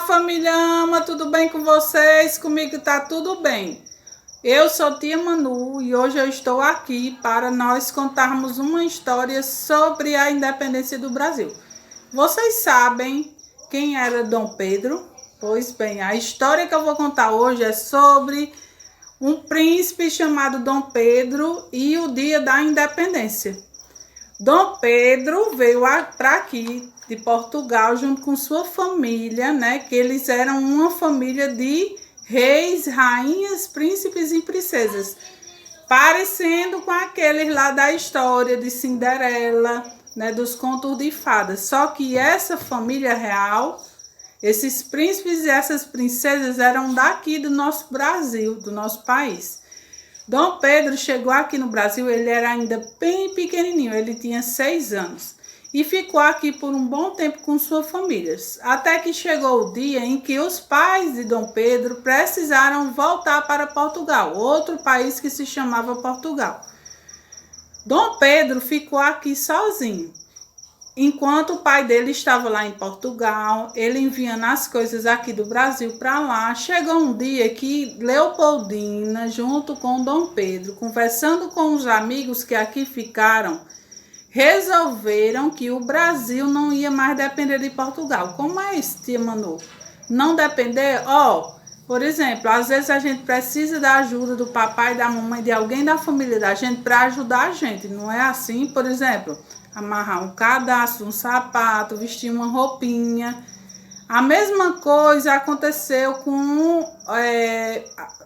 família ama, tudo bem com vocês? Comigo tá tudo bem. Eu sou tia Manu e hoje eu estou aqui para nós contarmos uma história sobre a independência do Brasil. Vocês sabem quem era Dom Pedro? Pois bem, a história que eu vou contar hoje é sobre um príncipe chamado Dom Pedro e o dia da independência. Dom Pedro veio para aqui de Portugal junto com sua família, né? Que eles eram uma família de reis, rainhas, príncipes e princesas, parecendo com aqueles lá da história de Cinderela, né? Dos contos de fadas. Só que essa família real, esses príncipes e essas princesas eram daqui do nosso Brasil, do nosso país. Dom Pedro chegou aqui no Brasil, ele era ainda bem pequenininho, ele tinha 6 anos. E ficou aqui por um bom tempo com sua família. Até que chegou o dia em que os pais de Dom Pedro precisaram voltar para Portugal, outro país que se chamava Portugal. Dom Pedro ficou aqui sozinho. Enquanto o pai dele estava lá em Portugal, ele enviando as coisas aqui do Brasil para lá, chegou um dia que Leopoldina, junto com Dom Pedro, conversando com os amigos que aqui ficaram, resolveram que o Brasil não ia mais depender de Portugal. Como é isso, tia Manu? Não depender? Por exemplo, às vezes a gente precisa da ajuda do papai, da mamãe, de alguém da família da gente para ajudar a gente. Não é assim? Por exemplo, amarrar um cadastro, um sapato, vestir uma roupinha. A mesma coisa aconteceu com...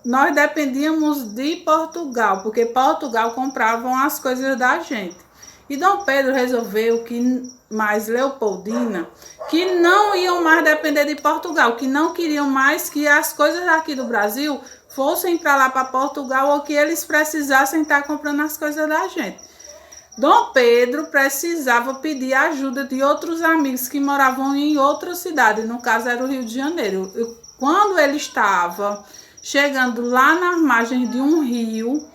nós dependíamos de Portugal, porque Portugal compravam as coisas da gente. E Dom Pedro resolveu que mais Leopoldina, que não iam mais depender de Portugal, que não queriam mais que as coisas aqui do Brasil fossem para lá, para Portugal, ou que eles precisassem estar comprando as coisas da gente. Dom Pedro precisava pedir ajuda de outros amigos que moravam em outra cidade, no caso era o Rio de Janeiro. Quando ele estava chegando lá nas margens de um rio,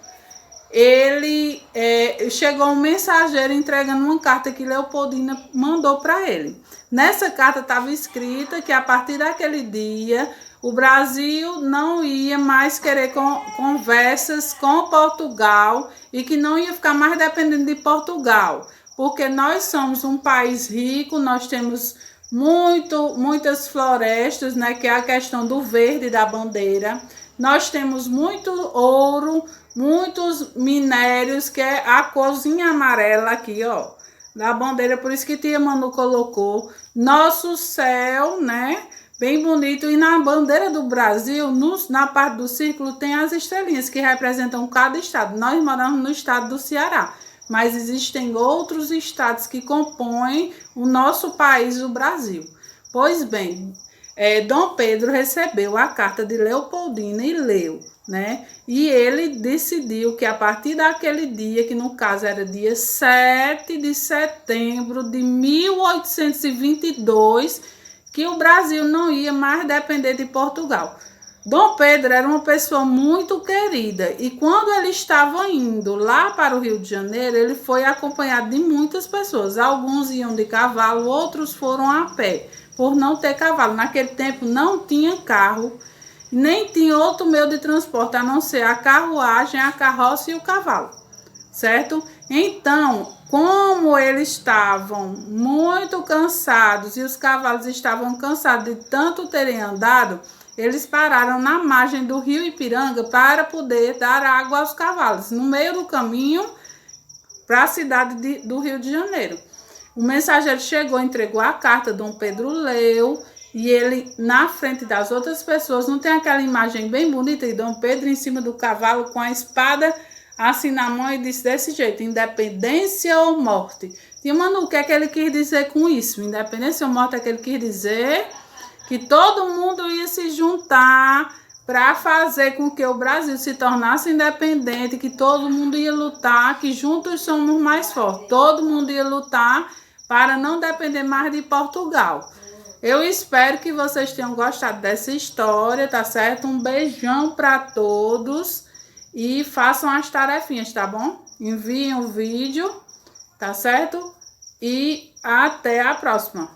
chegou um mensageiro entregando uma carta que Leopoldina mandou para ele. Nessa carta estava escrita que a partir daquele dia o Brasil não ia mais querer conversas com Portugal e que não ia ficar mais dependendo de Portugal, porque nós somos um país rico, nós temos muitas florestas, né, que é a questão do verde da bandeira. Nós temos muito ouro, muitos minérios, que é a corzinha amarela aqui, ó, da bandeira, por isso que tia Manu colocou. Nosso céu, né, bem bonito. E na bandeira do Brasil, na parte do círculo, tem as estrelinhas que representam cada estado. Nós moramos no estado do Ceará, mas existem outros estados que compõem o nosso país, o Brasil. Pois bem, Dom Pedro recebeu a carta de Leopoldina e leu, né? E ele decidiu que a partir daquele dia, que no caso era dia 7 de setembro de 1822, que o Brasil não ia mais depender de Portugal. Dom Pedro era uma pessoa muito querida e quando ele estava indo lá para o Rio de Janeiro, ele foi acompanhado de muitas pessoas. Alguns iam de cavalo, outros foram a pé, por não ter cavalo. Naquele tempo não tinha carro, nem tinha outro meio de transporte, a não ser a carruagem, a carroça e o cavalo, certo? Então, como eles estavam muito cansados e os cavalos estavam cansados de tanto terem andado, eles pararam na margem do rio Ipiranga para poder dar água aos cavalos, no meio do caminho para a cidade do Rio de Janeiro. O mensageiro chegou, entregou a carta, Dom Pedro leu, e ele, na frente das outras pessoas, não tem aquela imagem bem bonita de Dom Pedro em cima do cavalo com a espada assim na mão, e disse desse jeito: independência ou morte. Tia Manu, o que é que ele quis dizer com isso? Independência ou morte é que ele quis dizer que todo mundo ia se juntar para fazer com que o Brasil se tornasse independente, que todo mundo ia lutar, que juntos somos mais fortes. Todo mundo ia lutar para não depender mais de Portugal. Eu espero que vocês tenham gostado dessa história, tá certo? Um beijão para todos e façam as tarefinhas, tá bom? Enviem o vídeo, tá certo? E até a próxima.